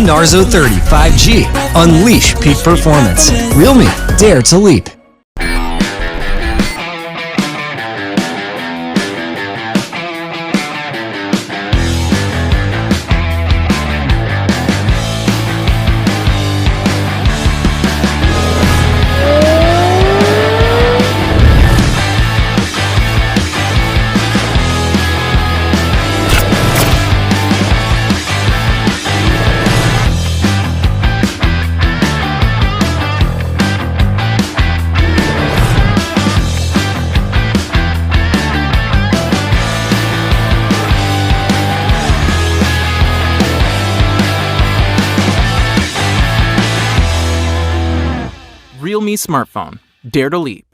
Narzo 30 5G. Unleash peak performance. Realme, dare to leap. realme smartphone. Dare to leap.